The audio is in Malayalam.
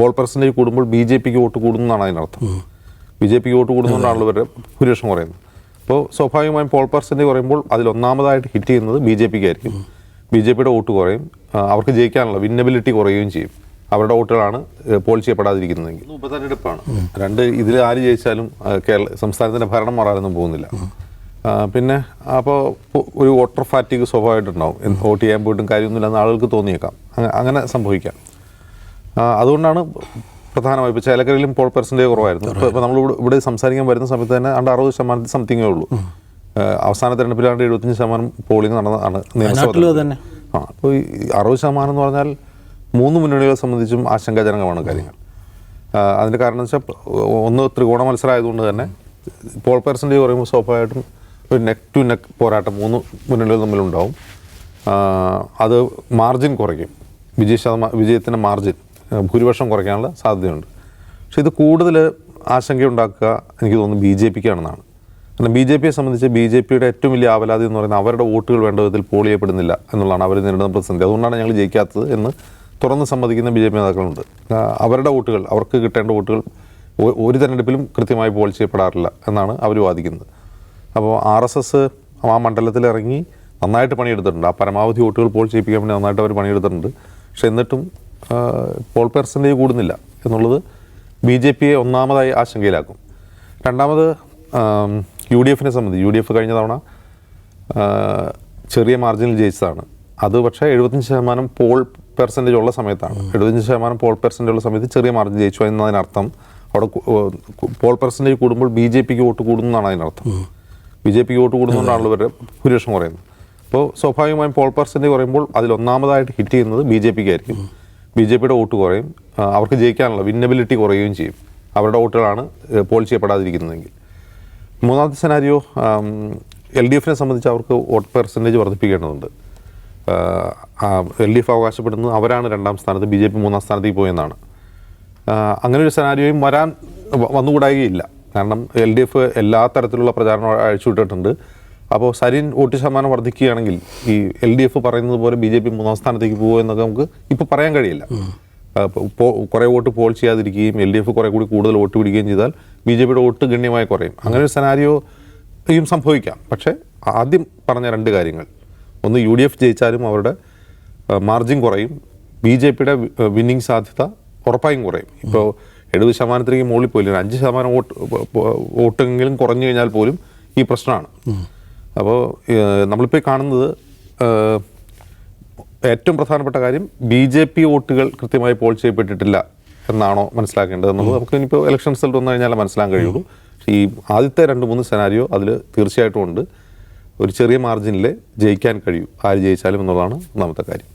പോൾ പെർസെൻറ്റേജ് കൂടുമ്പോൾ ബി ജെ പിക്ക് വോട്ട് കൂടുന്നതാണ് അതിനർത്ഥം. ബി ജെ പിക്ക് വോട്ട് കൂടുന്നതുകൊണ്ടാണല്ലോ ഇവരുടെ ഭൂരിപക്ഷം കുറയുന്നത്. അപ്പോൾ സ്വാഭാവികമായും പോൾ പെർസെൻറ്റേജ് കുറയുമ്പോൾ അതിലൊന്നാമതായിട്ട് ഹിറ്റ് ചെയ്യുന്നത് ബി ജെ പിക്ക് ആയിരിക്കും. ബി ജെ പിയുടെ വോട്ട് കുറയും, അവർക്ക് ജയിക്കാനുള്ള വിന്നബിലിറ്റി കുറയുകയും ചെയ്യും. അവരുടെ വോട്ടുകളാണ് പോൾ ചെയ്യപ്പെടാതിരിക്കുന്നതെങ്കിൽ. ഉപതെരഞ്ഞെടുപ്പാണ് ഇതിൽ ആര് ജയിച്ചാലും സംസ്ഥാനത്തിൻ്റെ ഭരണം മാറാനൊന്നും പോകുന്നില്ല. പിന്നെ അപ്പോൾ ഒരു വോട്ടർ ഫാറ്റിക് സ്വാഭാവികമായിട്ടുണ്ടാവും. വോട്ട് ചെയ്യാൻ പോയിട്ടും കാര്യമൊന്നുമില്ലെന്ന് ആളുകൾക്ക് തോന്നിയേക്കാം, അങ്ങനെ സംഭവിക്കാം. അതുകൊണ്ടാണ് പ്രധാനമായും ഇപ്പോൾ ചേലക്കരയിലും പോൾ പെർസെൻറ്റേജ് കുറവായിരുന്നു. ഇപ്പോൾ നമ്മൾ ഇവിടെ സംസാരിക്കാൻ വരുന്ന സമയത്ത് തന്നെ 60% സംതിങ്ങേ ഉള്ളൂ. അവസാന തെരഞ്ഞെടുപ്പിൽ 75% പോളിംഗ് നടന്നതാണ് നിയമസഭയിൽ. അപ്പോൾ ഈ 60% എന്ന് പറഞ്ഞാൽ 3 മുന്നണികളെ സംബന്ധിച്ചും ആശങ്കാജനകമാണ് കാര്യങ്ങൾ. അതിൻ്റെ കാരണം എന്ന് വെച്ചാൽ ഒന്ന് ത്രികോണ മത്സരം ആയതുകൊണ്ട് തന്നെ പോൾ പെർസെൻറ്റേജ് പറയുമ്പോൾ സ്വാഭാവികമായിട്ടും ഒരു നെക്ക് ടു നെക്ക് പോരാട്ടം 3 മുന്നണികൾ തമ്മിലുണ്ടാവും. അത് മാർജിൻ കുറയ്ക്കും, വിജയത്തിൻ്റെ മാർജിൻ ഭൂരിപക്ഷം കുറയ്ക്കാനുള്ള സാധ്യതയുണ്ട്. പക്ഷേ ഇത് കൂടുതൽ ആശങ്കയുണ്ടാക്കുക എനിക്ക് തോന്നുന്നു ബി ജെ പിക്കാണെന്നാണ്. കാരണം ബി ജെ പിയെ സംബന്ധിച്ച് ബി ജെ പിയുടെ ഏറ്റവും വലിയ ആവലാതി എന്ന് പറയുന്നത് അവരുടെ വോട്ടുകൾ വേണ്ട വിധത്തിൽ പോൾ ചെയ്യപ്പെടുന്നില്ല എന്നുള്ളതാണ്. അവർ നേരിടുന്ന പ്രതിസന്ധി. അതുകൊണ്ടാണ് ഞങ്ങൾ ജയിക്കാത്തത് എന്ന് തുറന്ന് സമ്മതിക്കുന്ന ബി ജെ പി നേതാക്കളുണ്ട്. അവരുടെ വോട്ടുകൾ, അവർക്ക് കിട്ടേണ്ട വോട്ടുകൾ ഒരു തെരഞ്ഞെടുപ്പിലും കൃത്യമായി പോൾ ചെയ്യപ്പെടാറില്ല എന്നാണ് അവർ വാദിക്കുന്നത്. അപ്പോൾ RSS ആ മണ്ഡലത്തിൽ ഇറങ്ങി നന്നായിട്ട് പണിയെടുത്തിട്ടുണ്ട്. ആ പരമാവധി വോട്ടുകൾ പോൾ ചെയ്യിപ്പിക്കാൻ വേണ്ടി നന്നായിട്ട് അവർ പണിയെടുത്തിട്ടുണ്ട്. പക്ഷെ എന്നിട്ടും പോൾ പെർസെൻറ്റേജ് കൂടുന്നില്ല എന്നുള്ളത് ബി ജെ പിയെ ഒന്നാമതായി ആശങ്കയിലാക്കും. രണ്ടാമത് UDFനെ സംബന്ധിച്ച് UDF കഴിഞ്ഞ തവണ ചെറിയ മാർജിനിൽ ജയിച്ചതാണ്. അത് പക്ഷേ 75% പോൾ പെർസെൻറ്റേജ് ഉള്ള സമയത്താണ്. 75% പോൾ പെർസെൻറ്റേജ് ഉള്ള സമയത്ത് ചെറിയ മാർജിൻ ജയിച്ചു എന്നതിനർത്ഥം അവിടെ പോൾ പെർസെൻറ്റേജ് കൂടുമ്പോൾ ബി ജെ പിക്ക് വോട്ട് കൂടുന്നതാണ് അതിനർത്ഥം. ബി ജെ പിക്ക് വോട്ട് കൂടുന്നതുകൊണ്ടാണല്ലോ ഇവരുടെ ഭൂരിപക്ഷം കുറയുന്നത്. അപ്പോൾ സ്വാഭാവികമായും പോൾ പെർസെൻറ്റേജ് കുറയുമ്പോൾ അതിലൊന്നാമതായിട്ട് ഹിറ്റ് ചെയ്യുന്നത് ബി ജെ പിക്ക് ആയിരിക്കും. ബി ജെ പിയുടെ വോട്ട് കുറയും, അവർക്ക് ജയിക്കാനുള്ള വിന്നബിലിറ്റി കുറയുകയും ചെയ്യും. അവരുടെ വോട്ടുകളാണ് പോൾ ചെയ്യപ്പെടാതിരിക്കുന്നതെങ്കിൽ. മൂന്നാമത്തെ സെനാരിയോ LDFനെ സംബന്ധിച്ച് അവർക്ക് വോട്ട് പെർസെൻറ്റേജ് വർദ്ധിപ്പിക്കേണ്ടതുണ്ട്. LDF അവകാശപ്പെടുന്നത് അവരാണ് 2ാം സ്ഥാനത്ത്, ബി ജെ പി 3ാം സ്ഥാനത്തേക്ക് പോയെന്നാണ്. അങ്ങനെ ഒരു സെനാരിയോയും വന്നുകൂടായികയില്ല. കാരണം LDF എല്ലാ തരത്തിലുള്ള പ്രചാരണം അഴിച്ചുവിട്ടിട്ടുണ്ട്. അപ്പോൾ സരിൻ വോട്ട് ശതമാനം വർദ്ധിക്കുകയാണെങ്കിൽ ഈ LDF പറയുന്നത് പോലെ ബി ജെ പി 3ാം സ്ഥാനത്തേക്ക് പോകുമെന്നൊക്കെ നമുക്ക് ഇപ്പോൾ പറയാൻ കഴിയില്ല. കുറേ വോട്ട് പോൾ ചെയ്യാതിരിക്കുകയും LDF കൂടുതൽ വോട്ട് പിടിക്കുകയും ചെയ്താൽ ബി ജെ പിയുടെ വോട്ട് ഗണ്യമായി കുറയും. അങ്ങനെ ഒരു സെനാരിയോയും സംഭവിക്കാം. പക്ഷേ ആദ്യം പറഞ്ഞ 2 കാര്യങ്ങൾ, ഒന്ന് UDF ജയിച്ചാലും അവരുടെ മാർജിൻ കുറയും, ബി ജെ പിയുടെ വിന്നിങ് സാധ്യത ഉറപ്പായും കുറയും. ഇപ്പോൾ 70%-ലേക്ക് മുകളിൽ പോയില്ല, 5% വോട്ടെങ്കിലും കുറഞ്ഞു കഴിഞ്ഞാൽ പോലും ഈ പ്രശ്നമാണ്. അപ്പോൾ നമ്മളിപ്പോൾ കാണുന്നത് ഏറ്റവും പ്രധാനപ്പെട്ട കാര്യം ബി ജെ പി വോട്ടുകൾ കൃത്യമായി പോൾ ചെയ്യപ്പെട്ടിട്ടില്ല എന്നാണോ മനസ്സിലാക്കേണ്ടത് എന്നുള്ളത് നമുക്ക് ഇനിയിപ്പോൾ ഇലക്ഷൻ റിസൾട്ട് വന്നു കഴിഞ്ഞാൽ മനസ്സിലാക്കാൻ കഴിയുള്ളൂ. ഈ ആദ്യത്തെ 2-3 സെനാരിയോ അതിൽ തീർച്ചയായിട്ടും ഉണ്ട്. ഒരു ചെറിയ മാർജിനിൽ ജയിക്കാൻ കഴിയൂ ആര് ജയിച്ചാലും എന്നുള്ളതാണ് ഒന്നാമത്തെ കാര്യം.